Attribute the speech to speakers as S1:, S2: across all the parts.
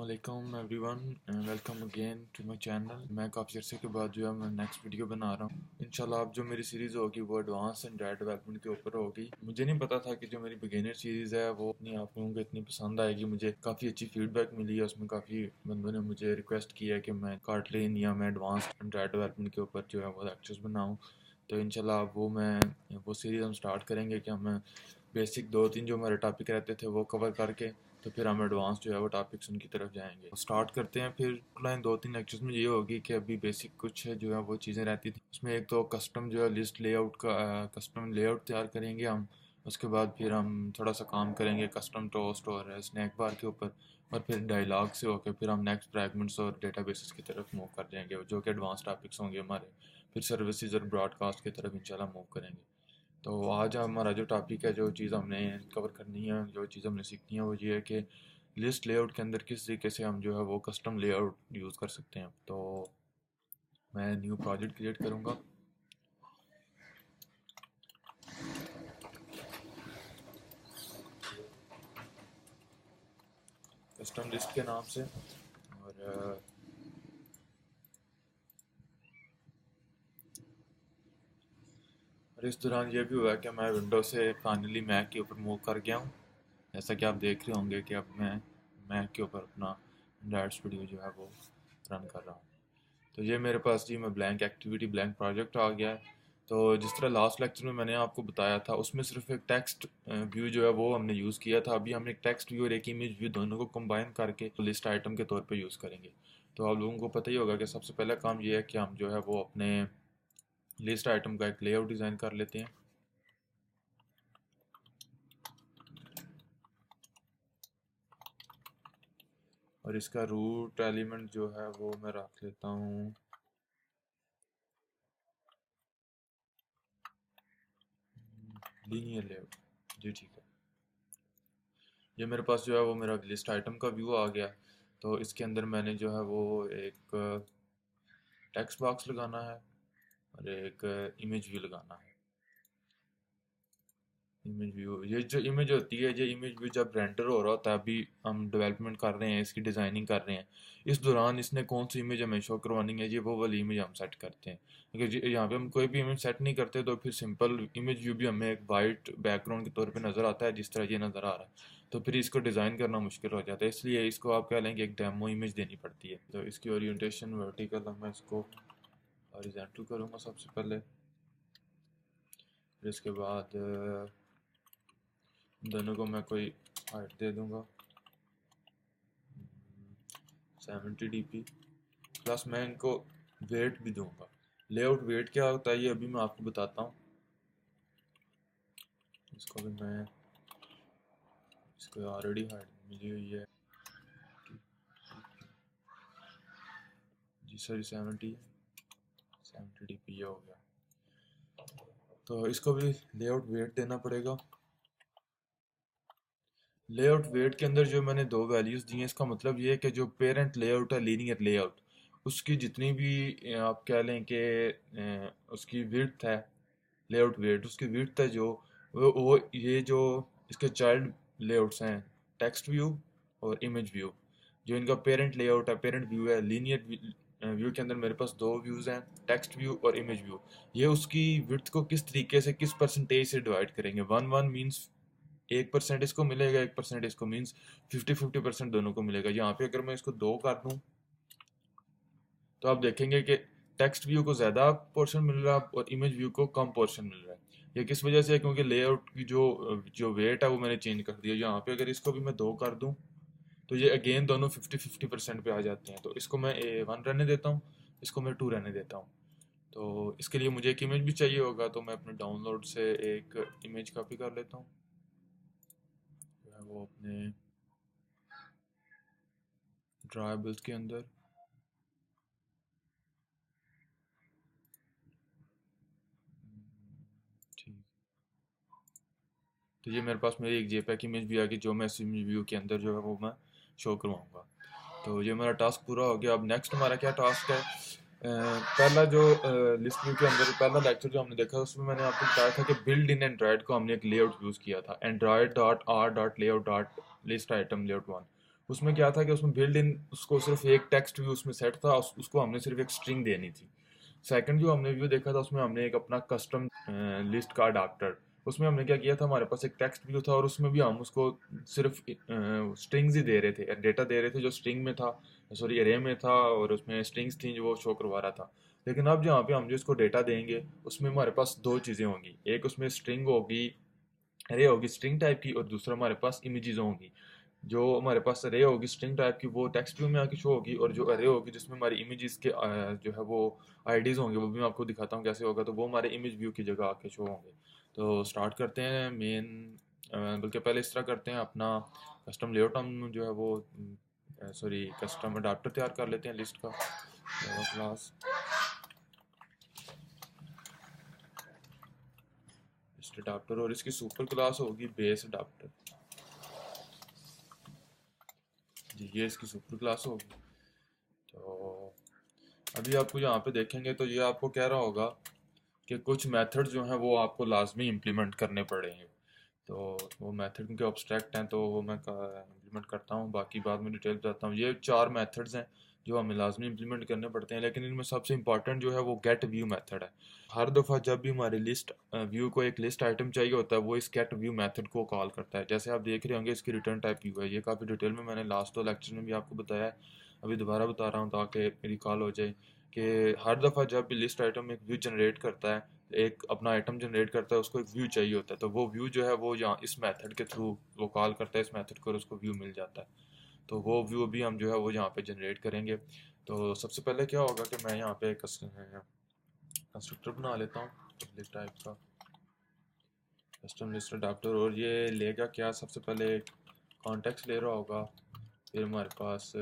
S1: अस्सलामुअलैकुम everyone, welcome again to my channel. मैं काफ़ी अर्से के बाद जो है मैं नेक्स्ट वीडियो बना रहा हूँ। इंशाल्लाह अब जो मेरी सीरीज़ होगी वो एडवांस एंड्रॉयड डेवलपमेंट के ऊपर होगी। मुझे नहीं पता था कि जो मेरी बिगिनर सीरीज़ है वो अपनी आप लोगों को इतनी पसंद आएगी। मुझे काफ़ी अच्छी फीडबैक मिली है, उसमें काफ़ी बंदों ने मुझे रिक्वेस्ट किया है कि मैं कार्टलिन या मैं एडवांस एंड्रॉयड डेवलपमेंट के ऊपर जो है वो लेक्चर्स बनाऊँ। तो इंशाल्लाह वो सीरीज़ हम स्टार्ट करेंगे कि हम बेसिक 2-3 जो हमारे टॉपिक रहते थे वो कवर करके तो फिर हम एडवांस जो है वो टॉपिक्स उनकी तरफ जाएंगे। स्टार्ट करते हैं। फिर लाइन 2-3 लेक्चर्स में ये होगी कि अभी बेसिक कुछ जो है वो चीज़ें रहती थी उसमें। एक तो कस्टम जो है लिस्ट लेआउट का कस्टम लेआउट तैयार करेंगे हम। उसके बाद फिर हम थोड़ा सा काम करेंगे कस्टम टोस्ट और स्नैक बार के ऊपर, और फिर डायलॉग से होकर फिर हम नेक्स्ट फ्रैगमेंट्स और डेटाबेसेस की तरफ मूव कर जाएंगे जो कि एडवांस टॉपिक्स होंगे हमारे। फिर सर्विसेज और ब्रॉडकास्ट की तरफ इंशाल्लाह मूव करेंगे। तो आज हमारा जो टॉपिक है, जो चीज़ हमने कवर करनी है, जो चीज़ हमने सीखनी है वो ये है कि लिस्ट लेआउट के अंदर किस तरीके से हम जो है वो कस्टम लेआउट यूज़ कर सकते हैं। तो मैं न्यू प्रोजेक्ट क्रिएट करूँगा। कस्टम लिस्ट के नाम से। और इस दौरान ये भी हुआ कि मैं विंडो से फाइनली मैक के ऊपर मूव कर गया हूँ। जैसा कि आप देख रहे होंगे कि अब मैं मैक के ऊपर अपना एंड्रॉयड स्टूडियो जो है वो रन कर रहा हूँ। तो ये मेरे पास जी मैं ब्लैंक एक्टिविटी ब्लैंक प्रोजेक्ट आ गया है। तो जिस तरह लास्ट लेक्चर में मैंने आपको बताया था उसमें सिर्फ एक टेक्स्ट व्यू जो है वो हमने यूज़ किया था। अभी हमने एक टेक्स्ट व्यू और एक इमेज व्यू दोनों को कंबाइन करके लिस्ट आइटम के तौर पे यूज़ करेंगे। तो आप लोगों को पता ही होगा कि सबसे पहला काम ये है कि हम जो है वो अपने लिस्ट आइटम का एक लेआउट डिज़ाइन कर लेते हैं। और इसका रूट एलिमेंट जो है वो मैं रख लेता हूँ लीनियर लेआउट। जी ठीक है। ये मेरे पास जो है वो मेरा लिस्ट आइटम का व्यू आ गया। तो इसके अंदर मैंने जो है वो एक टेक्स्ट बॉक्स लगाना है और एक इमेज व्यू लगाना है। इमेज व्यू, ये जो इमेज होती है, ये इमेज व्यू जब रेंडर हो रहा होता है, अभी हम डेवलपमेंट कर रहे हैं, इसकी डिज़ाइनिंग कर रहे हैं, इस दौरान इसने कौन सी इमेज हमें शो करवानी है ये वो वाली इमेज हम सेट करते हैं। क्योंकि यहाँ पे हम कोई भी इमेज सेट नहीं करते तो फिर सिंपल इमेज व्यू भी हमें एक वाइट बैकग्राउंड के तौर पे नज़र आता है जिस तरह ये नज़र आ रहा है। तो फिर इसको डिज़ाइन करना मुश्किल हो जाता है, इसलिए इसको आप कह लेंगे एक डेमो इमेज देनी पड़ती है। तो इसकी ओरिएंटेशन वर्टिकल मैं इसको हॉरिजॉन्टल करूँगा सबसे पहले। फिर इसके बाद दोनों को मैं कोई हाइट दे दूंगा 70 dp प्लस मैं इनको वेट भी दूंगा। लेआउट वेट क्या होता है ये अभी मैं आपको बताता हूँ। इसको भी मैं इसको ऑलरेडी हाइट मिली हुई है जी, सॉरी 70 dp हो गया। तो इसको भी लेआउट वेट देना पड़ेगा। लेआउट वेट के अंदर जो मैंने दो वैल्यूज़ दी हैं, इसका मतलब ये है कि जो पेरेंट लेआउट है लीनियर लेआउट, उसकी जितनी भी आप कह लें कि उसकी विड्थ है, लेआउट वेट उसकी विड्थ है जो वो ये जो इसके चाइल्ड लेआउट्स हैं टेक्स्ट व्यू और इमेज व्यू, जो इनका पेरेंट लेआउट है, पेरेंट व्यू है लीनियर व्यू के अंदर मेरे पास दो व्यूज़ हैं, टेक्स्ट व्यू और इमेज व्यू। ये उसकी विड्थ को किस तरीके से किस परसेंटेज से डिवाइड करेंगे। 1-1 मीन्स 1% इसको मिलेगा, 1% इसको, मीन्स 50-50% दोनों को मिलेगा। यहाँ पे अगर मैं इसको 2 कर दूँ तो आप देखेंगे कि टेक्स्ट व्यू को ज़्यादा पोर्शन मिल रहा है और इमेज व्यू को कम पोर्शन मिल रहा है। ये किस वजह से है? क्योंकि लेआउट की जो जो वेट है वो मैंने चेंज कर दिया। यहाँ पे अगर इसको भी मैं 2 कर दूँ तो ये अगेन दोनों 50-50% पे आ जाते हैं। तो इसको मैं 1 रहने देता हूँ, इसको मैं 2 रहने देता हूँ। तो इसके लिए मुझे एक इमेज भी चाहिए होगा, तो मैं अपने डाउनलोड से एक इमेज कॉपी कर लेता हूँ, जो है वो अपने ड्राइबल्स के अंदर। ठीक, तो ये मेरे पास मेरी एक जेपैक इमेज भी आ गई जो मैं इस इमेज व्यू के अंदर जो है वो मैं शो करवाऊंगा। तो ये मेरा टास्क पूरा हो गया। अब नेक्स्ट हमारा क्या टास्क है? पहला जो लिस्ट व्यू के अंदर पहला लेक्चर जो हमने देखा उसमें मैंने आपको बताया था कि बिल्ड इन एंड्रॉयड को हमने एक लेआउट यूज़ किया था, Android dot R dot layout dot list item layout 1। उसमें क्या था कि उसमें बिल्ड इन उसको सिर्फ एक टेक्स्ट व्यू उसमें सेट था, उसको हमने सिर्फ एक स्ट्रिंग देनी थी। सेकंड जो हमने व्यू देखा था उसमें हमने एक अपना कस्टम लिस्ट का अडाप्टर, उसमें हमने क्या किया था, हमारे पास एक टेक्स्ट व्यू था और उसमें भी हम उसको सिर्फ स्ट्रिंग्स ही दे रहे थे, डेटा दे रहे थे जो स्ट्रिंग में था, सॉरी एरे में था, और उसमें स्ट्रिंग्स थी जो वो शो करवा रहा था। लेकिन अब जहाँ पे हम जो इसको डेटा देंगे उसमें हमारे पास दो चीज़ें होंगी, एक उसमें स्ट्रिंग होगी, अरे होगी स्ट्रिंग टाइप की, और दूसरा हमारे पास इमेजेस होंगी। जो हमारे पास अरे होगी स्ट्रिंग टाइप की वो टेक्स्ट व्यू में आके शो होगी, और जो अरे होगी जिसमें हमारी इमेजेस के जो है वो आईडीज होंगे, वो भी मैं आपको दिखाता हूँ कैसे होगा, तो वो हमारे इमेज व्यू की जगह आके शो होंगे। तो स्टार्ट करते हैं मेन, बल्कि पहले इस तरह करते हैं, अपना कस्टम लेआउट हम जो है वो सॉरी कस्टम अडाप्टर तैयार कर लेते हैं लिस्ट का क्लास लिस्ट अडाप्टर, और इसकी सुपर क्लास होगी बेस अडाप्टर जी, ये इसकी सुपर क्लास होगी। तो अभी आपको यहाँ पे देखेंगे तो ये आपको कह रहा होगा कि कुछ मेथड जो हैं वो आपको लाजमी इम्प्लीमेंट करने पड़ेंगे। तो वो मेथड क्योंकि ऑब्स्ट्रैक्ट हैं तो वो मैं इम्प्लीमेंट करता हूँ, बाकी बाद में डिटेल बताता हूँ। ये चार मेथड्स हैं जो हमें लाजमी इम्प्लीमेंट करने पड़ते हैं, लेकिन इनमें सबसे इंपॉर्टेंट जो है वो गेट व्यू मेथड है। हर दफ़ा जब भी हमारी लिस्ट व्यू को एक लिस्ट आइटम चाहिए होता है वो इस गेट व्यू मेथड को कॉल करता है। जैसे आप देख रहे होंगे इसकी रिटर्न टाइप व्यू है, ये काफ़ी डिटेल में मैंने लास्ट दो लेक्चर में भी आपको बताया है, अभी दोबारा बता रहा हूँ ताकि मेरी कॉल हो जाए कि हर दफ़ा जब भी लिस्ट आइटम एक व्यू जनरेट करता है, एक अपना आइटम जनरेट करता है, उसको एक व्यू चाहिए होता है, तो वो व्यू जो है वो यहाँ इस मेथड के थ्रू वो कॉल करता है इस मेथड को और उसको व्यू मिल जाता है। तो वो व्यू भी हम जो है वो यहाँ पे जनरेट करेंगे। तो सबसे पहले क्या होगा कि मैं यहाँ पे कंस्ट्रक्टर बना लेता हूँ पब्लिक टाइप का कस्टम लिस्ट अडाप्टर, और ये लेगा क्या, सबसे पहले कॉन्टेक्स्ट ले रहा होगा, फिर हमारे पास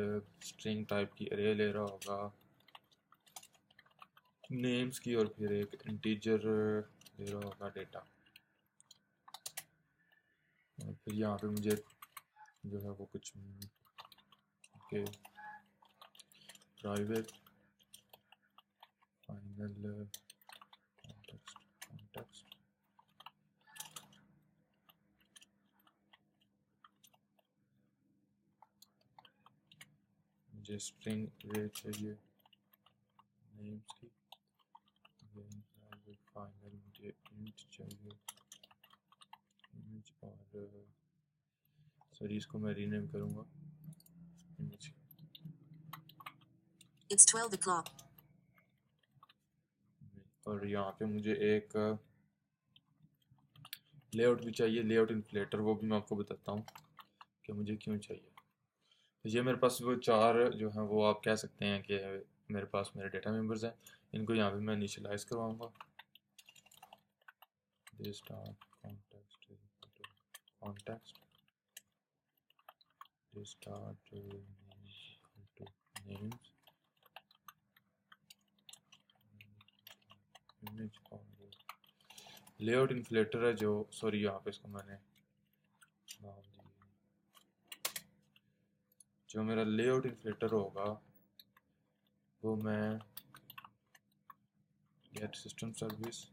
S1: स्ट्रिंग टाइप की अरे ले रहा होगा नेम्स की, और फिर एक इंटीजर ले रहा होगा डेटा, और फिर यहाँ पे मुझे जो है वो कुछ के प्राइवेट फाइनल कॉन्टेक्स्ट मुझे स्ट्रिंग अरे चाहिए नेम्स की, प्राइवेट फाइनल मुझे इंट चाहिए इमेज, और सॉरी इसको मैं रीनेम करूँगा इमेज,
S2: It's 12 o'clock.
S1: और यहाँ पे मुझे एक लेआउट भी चाहिए, लेआउट इन्फ्लेटर, वो भी मैं आपको बताता हूँ कि मुझे क्यों चाहिए। तो ये मेरे पास वो चार जो हैं वो आप कह सकते हैं कि मेरे पास मेरे डेटा मेंबर्स हैं, इनको यहाँ पे मैं इनिशियलाइज करवाऊँगा। This dot context context this dot names image, और लेआउट इन्फ्लेटर है जो, सॉरी यहाँ पे इसको मैंने नाम दिया, जो मेरा लेआउट इन्फ्लेटर होगा वो मैं गेट सिस्टम सर्विस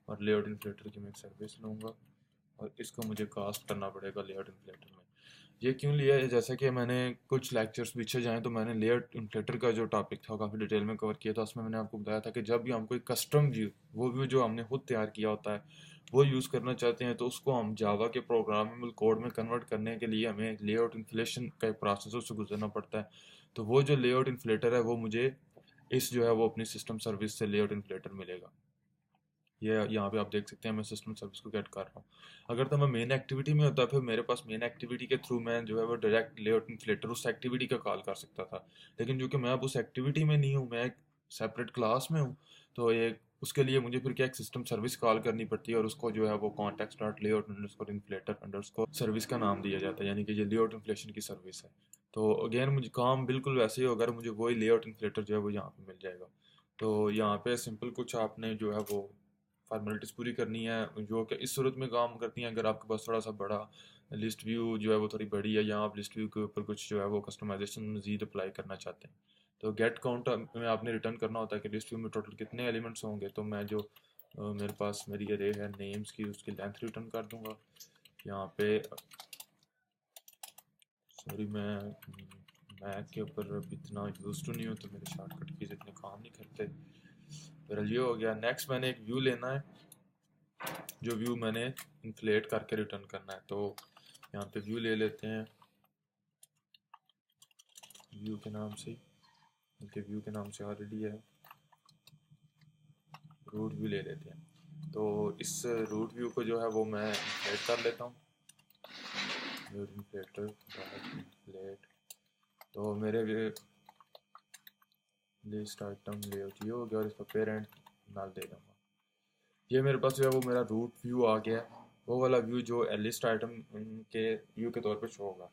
S1: और लेआउट इन्फ्लेटर की मैं एक सर्विस लूँगा, और इसको मुझे कास्ट करना पड़ेगा लेआउट इन्फ्लेटर में। ये क्यों लिया है, जैसा कि मैंने कुछ लेक्चर्स पीछे जाएं तो मैंने लेआउट इन्फ्लेटर का जो टॉपिक था काफ़ी डिटेल में कवर किया था, उसमें मैंने आपको बताया था कि जब भी हम कोई कस्टम व्यू, वो व्यू जो हमने खुद तैयार किया होता है वो यूज़ करना चाहते हैं, तो उसको हम जावा के प्रोग्रामेबल कोड में कन्वर्ट करने के लिए हमें लेआउट इन्फ्लेशन का एक प्रोसेस से गुजरना पड़ता है। तो वो जो लेआउट इन्फ्लेटर है वो मुझे इस जो है वो अपनी सिस्टम सर्विस से लेआउट इन्फ्लेटर मिलेगा। ये यहाँ पे आप देख सकते हैं मैं सिस्टम सर्विस को गेट कर रहा हूँ। अगर तो मैं मेन एक्टिविटी में होता फिर मेरे पास मेन एक्टिविटी के थ्रू मैं जो है वो डायरेक्ट लेआउट इन्फ्लेटर उस एक्टिविटी का कॉल कर सकता था, लेकिन जो कि मैं अब उस एक्टिविटी में नहीं हूँ, मैं एक सेपरेट क्लास में हूँ, तो ये उसके लिए मुझे फिर क्या एक सिस्टम सर्विस कॉल करनी पड़ती है, और उसको जो है वो context dot layout underscore inflator underscore service का नाम दिया जाता है, यानी कि ये लेआउट इन्फ्लेशन की सर्विस है। तो अगेन मुझे काम बिल्कुल वैसे ही होगा, मुझे वही लेआउट इन्फ्लेटर जो है वो यहाँ पे मिल जाएगा। तो यहाँ पे सिंपल कुछ आपने जो है वो फॉर्मेलिटीज़ पूरी करनी है जो कि इस सूरत में काम करती हैं, अगर आपके पास थोड़ा सा बड़ा लिस्ट व्यू जो है वो थोड़ी बड़ी है, या आप लिस्ट व्यू के ऊपर कुछ जो है वो कस्टमाइजेशन मजीद अप्लाई करना चाहते हैं, तो गेट काउंट में आपने रिटर्न करना होता है कि लिस्ट व्यू में टोटल कितने एलिमेंट्स होंगे। तो मैं जो मेरे पास मेरी अरे है नेम्स की, उसकी लेंथ रिटर्न कर दूंगा यहाँ पे सॉरी, मैं मैक के ऊपर अब इतना यूज टू नहीं हूँ, तो मेरे शॉर्टकट कीज इतने काम नहीं करते। फिर ये हो गया। नेक्स्ट मैंने एक व्यू लेना है, जो व्यू मैंने इन्फ्लेट करके रिटर्न करना है। तो यहाँ पे व्यू ले लेते हैं, व्यू के नाम से, क्योंकि व्यू के नाम से ऑलरेडी है। रूट व्यू ले लेते हैं। तो इस रूट व्यू को जो है वो मैं इन्फ्लेट कर लेता हूँ। इन्फ्लेटर इन्फ्लेट, तो मेरे लिस्ट आइटम लेआउट ये हो गया, और इसका पेरेंट नाल दे दूँगा। ये मेरे पास जो है वो मेरा रूट व्यू आ गया, वो वाला व्यू जो लिस्ट आइटम के व्यू के तौर पे शो होगा।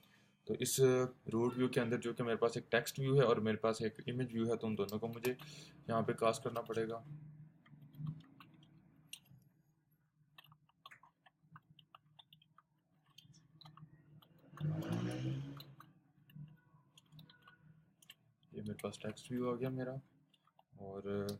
S1: तो इस रूट व्यू के अंदर जो कि मेरे पास एक टेक्स्ट व्यू है और मेरे पास एक इमेज व्यू है, तो उन दोनों को मुझे यहाँ पे कास्ट करना पड़ेगा। ये मेरे पास टेक्स्ट व्यू आ गया मेरा, और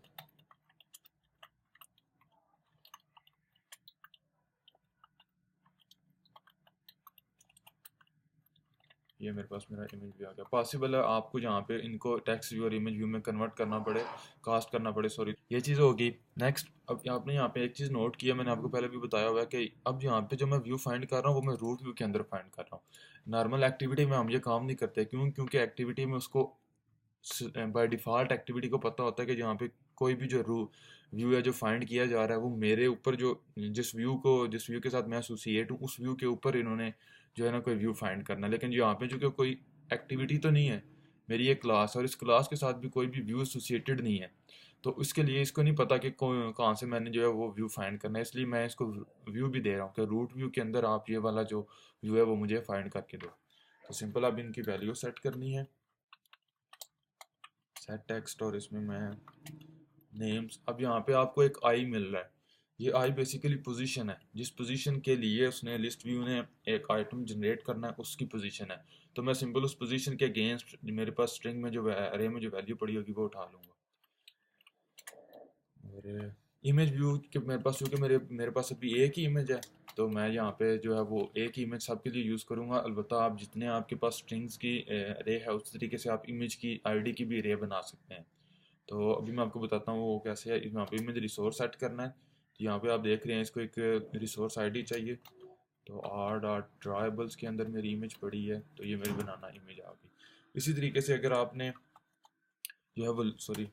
S1: ये मेरे पास मेरा इमेज व्यू आ गया। पॉसिबल है आपको जहाँ पे इनको टेक्स्ट व्यू और इमेज व्यू में कन्वर्ट करना पड़े, कास्ट करना पड़े, सॉरी। ये चीज़ होगी। नेक्स्ट, अब आपने यहाँ पे एक चीज़ नोट किया, मैंने आपको पहले भी बताया हुआ है कि अब यहाँ पे जो मैं व्यू फाइंड कर रहा हूँ वो मैं रूट व्यू के अंदर फाइंड कर रहा हूँ। नॉर्मल एक्टिविटी में हम ये काम नहीं करते, क्यों? क्योंकि एक्टिविटी में उसको बाय डिफ़ॉल्ट एक्टिविटी को पता होता है कि जहाँ पे कोई भी जो व्यू है जो फाइंड किया जा रहा है, वो मेरे ऊपर जो जिस व्यू के साथ मैं एसोसिएट हूँ, उस व्यू के ऊपर इन्होंने जो है ना कोई व्यू फाइंड करना है। लेकिन यहाँ पे जो कि कोई एक्टिविटी तो नहीं है, मेरी एक क्लास, और इस क्लास के साथ भी कोई भी व्यू एसोसिएटेड नहीं है। तो इसके लिए इसको नहीं पता कि कहाँ से मैंने जो है वो व्यू फाइंड करना है, इसलिए मैं इसको व्यू भी दे रहा हूँ कि रूट व्यू के अंदर आप ये वाला जो व्यू है वो मुझे फाइंड करके दो। तो सिंपल अब इनकी वैल्यू सेट करनी है, सेट टेक्स्ट, और इसमें मैं नेम्स। अब यहाँ पे आपको एक आई मिल रहा है, ये आई बेसिकली पोजीशन है, जिस पोजीशन के लिए उसने लिस्ट व्यू ने एक आइटम जनरेट करना है, उसकी पोजीशन है। तो मैं सिंपल उस पोजीशन के अगेंस्ट मेरे पास स्ट्रिंग में जो अरे में जो वैल्यू पड़ी होगी वो उठा लूँगा। और इमेज व्यू के मेरे पास, क्योंकि मेरे पास अभी एक ही इमेज है, तो मैं यहाँ पे जो है वो एक ही इमेज सबके लिए यूज़ करूँगा। अलबत्ता आप जितने आपके पास स्ट्रिंग्स की अरे है, उस तरीके से आप इमेज की आईडी की भी अरे बना सकते हैं। तो अभी मैं आपको बताता हूँ वो कैसे है। यहाँ पे मुझे रिसोर्स सेट करना है, तो यहाँ पे आप देख रहे हैं इसको एक रिसोर्स आईडी चाहिए। तो आर डॉट ड्राइबल्स के अंदर मेरी इमेज पड़ी है, तो ये मेरी बनाना इमेज आ गई। इसी तरीके से अगर आपने जो है वो, सॉरी,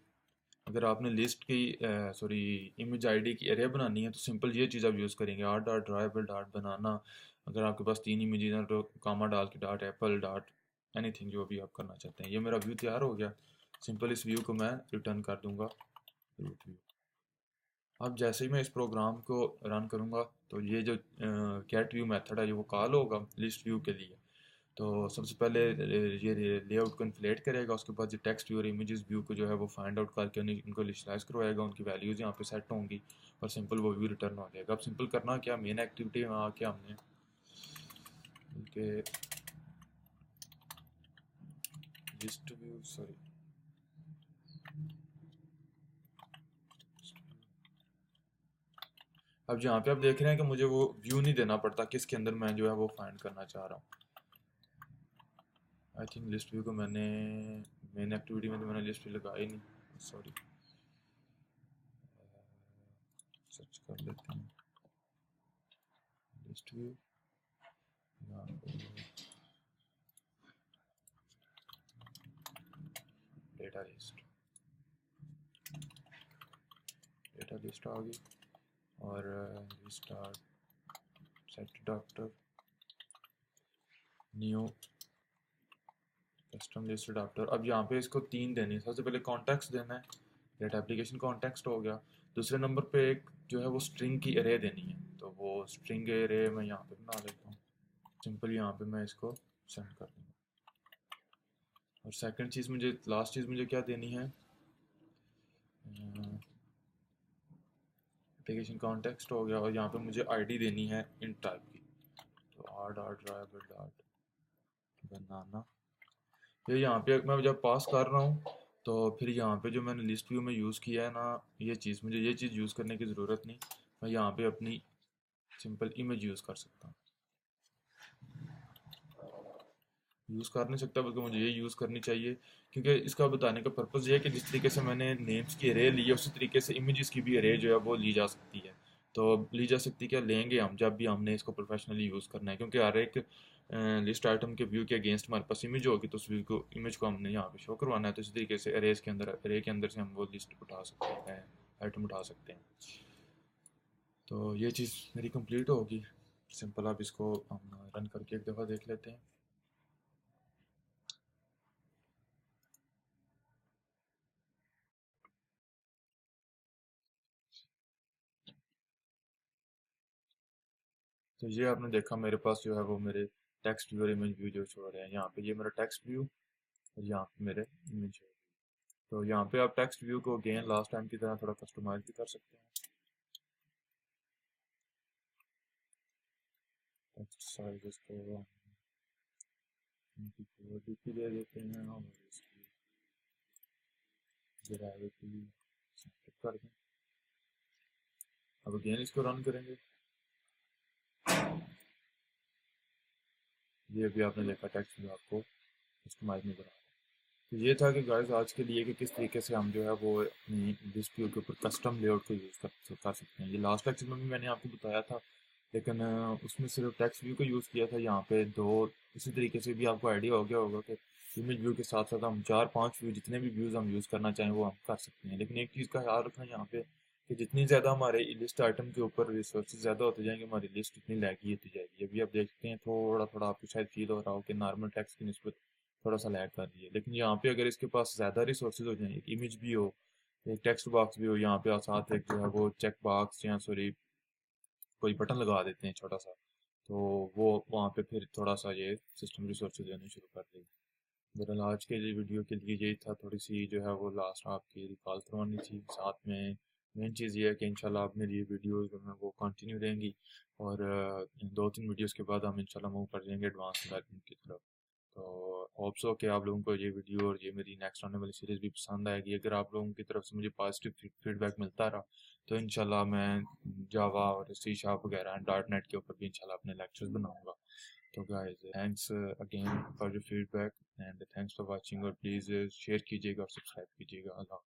S1: अगर आपने लिस्ट की सॉरी इमेज आईडी की एरे बनानी है, तो सिंपल ये चीज़ आप यूज़ करेंगे, आर डॉट ड्राइबल डॉट बनाना। अगर आपके पास तीन इमेज हैं तो कामा डाल के डॉट एप्पल डॉट एनीथिंग जो भी आप करना चाहते हैं। ये मेरा व्यू तैयार हो गया। सिंपल इस व्यू को मैं रिटर्न कर दूंगा, रूट व्यू। अब जैसे ही मैं इस प्रोग्राम को रन करूंगा, तो ये जो गेट व्यू मेथड है, ये वो कॉल होगा लिस्ट व्यू के लिए। तो सबसे पहले ये लेआउट को इन्फ्लेट करेगा, उसके बाद ये टेक्स्ट व्यू और इमेजेस व्यू को जो है वो फाइंड आउट करके इनको इनिशियलाइज करवाएगा, उनकी वैल्यूज़ यहाँ पे सेट होंगी, और सिंपल वो व्यू रिटर्न हो जाएगा। अब सिंपल करना क्या, मेन एक्टिविटी में आके हमने उनके लिस्ट व्यू, सॉरी, अब यहाँ पे आप देख रहे हैं कि मुझे वो व्यू नहीं देना पड़ता किसके अंदर मैं जो है वो फाइंड करना चाह रहा हूँ। आई थिंक लिस्ट व्यू को मैंने मेन एक्टिविटी में तो मैंने लिस्ट व्यू लगाया ही नहीं, सॉरी। सर्च कर लेते हैं list view, data list, data list आ गई, और start set doctor new custom list adapter. अब यहाँ पे इसको तीन देनी है। सबसे पहले कॉन्टेक्स्ट देना है, डेटा एप्लीकेशन कॉन्टेक्स्ट हो गया। दूसरे नंबर पे एक जो है वो स्ट्रिंग की एरे देनी है, तो वो स्ट्रिंग एरे मैं यहाँ पे बना लेता हूँ। सिंपल यहाँ पे मैं इसको सेंड कर दूँगा। और सेकंड चीज़ मुझे, लास्ट चीज़ मुझे क्या देनी है, एप्लीकेशन कॉन्टेक्स्ट हो गया, और यहाँ पे मुझे आईडी देनी है इन टाइप की। तो आर डॉट ड्राइवर डॉट बनाना, ये यहाँ पे मैं जब पास कर रहा हूँ, तो फिर यहाँ पे जो मैंने लिस्ट व्यू में यूज़ किया है ना, ये चीज़ मुझे ये चीज़ यूज़ करने की ज़रूरत नहीं। मैं यहाँ पे अपनी सिंपल इमेज यूज़ कर सकता हूँ। यूज़ कर नहीं सकता, बल्कि मुझे ये यूज़ करनी चाहिए, क्योंकि इसका बताने का पर्पज़ ये है कि जिस तरीके से मैंने नेम्स की अरे ली है उसी तरीके से इमेजेस की भी अरे जो है वो ली जा सकती है। तो ली जा सकती है क्या, लेंगे हम जब भी हमने इसको प्रोफेशनली यूज़ करना है, क्योंकि हर एक लिस्ट आइटम के व्यू के अगेंस्ट हमारे पास इमेज होगी, तो उस व्यू को इमेज को हमने यहाँ पे शो करवाना है। तो इसी तरीके से अरेज के अंदर, अरे के अंदर से हम वो लिस्ट उठा सकते हैं, आइटम उठा सकते हैं। तो ये चीज़ मेरी कंप्लीट होगी। सिंपल, आप इसको हम रन करके एक दफ़ा देख लेते हैं। तो ये आपने देखा मेरे पास जो है वो मेरे टेक्स्ट व्यू और इमेज व्यू जो शो रहे हैं। यहाँ पे ये मेरा टेक्स्ट व्यू और यहाँ पे मेरे इमेज व्यू। तो यहाँ पे आप टेक्स्ट व्यू को अगेन लास्ट टाइम की तरह थोड़ा कस्टमाइज भी कर सकते हैं। टेक्स्ट साइज इसको डीपी दे देते हैं और इसकी ग्रेविटी कर दें। अब अगेन इसको रन करेंगे। ये अभी आपने देखा टेक्स्ट व्यू आपको कस्टमाइज नहीं बना। तो ये था कि गाइस आज के लिए कि किस तरीके से हम जो है वो अपनी लिस्ट व्यू के ऊपर कस्टम लेआउट को यूज़ कर सकते हैं। ये लास्ट लेक्चर में भी मैंने आपको बताया था, लेकिन उसमें सिर्फ टेक्स्ट व्यू का यूज़ किया था। यहाँ पे दो इसी तरीके से भी आपको आइडिया हो गया होगा कि इमेज व्यू के साथ साथ हम चार पांच व्यू, जितने भी व्यूज़ हम यूज़ करना चाहें वो हम कर सकते हैं। लेकिन एक चीज़ का याद रखना यहाँ पे कि जितनी ज़्यादा हमारे लिस्ट आइटम के ऊपर रिसोर्सेज ज़्यादा होते जाएंगे, हमारी लिस्ट उतनी लैगी होती जाएगी। अभी आप देखते हैं थोड़ा थोड़ा आपको शायद फील हो रहा हो कि नॉर्मल टेक्स्ट की निस्बत थोड़ा सा लैग कर रही है। लेकिन यहाँ पे अगर इसके पास ज़्यादा रिसोर्सेज हो जाएं, एक इमेज भी हो, एक टेक्स्ट बॉक्स भी हो, यहाँ पे साथ एक जो है वो चेक बॉक्स या सॉरी कोई बटन लगा देते हैं छोटा सा, तो वो वहाँ पे फिर थोड़ा सा ये सिस्टम रिसोर्सेज लेने शुरू कर देगी। बहरहाल आज के लिए वीडियो के लिए यही था, थोड़ी सी जो है वो लास्ट आपकी रिकॉल करवानी थी। साथ में मेन चीज़ ये है कि इंशाल्लाह आप मेरी ये वीडियो जो है वो कंटिन्यू रहेंगी, और दो तीन वीडियोस के बाद हम इंशाल्लाह मूव कर जाएंगे एडवांस डेवलपमेंट की तरफ। तो होप सो कि आप लोगों को ये वीडियो और ये मेरी नेक्स्ट आने वाली सीरीज़ भी पसंद आएगी। अगर आप लोगों की तरफ से मुझे पॉजिटिव फीडबैक मिलता रहा तो इंशाल्लाह मैं जावा और सी शार्प वगैरह डॉट नेट के ऊपर भी इंशाल्लाह अपने लेक्चर्स बनाऊंगा। तो guys thanks again for your feedback and thanks for watching, और प्लीज़ शेयर कीजिएगा और सब्सक्राइब कीजिएगा। अल्लाह।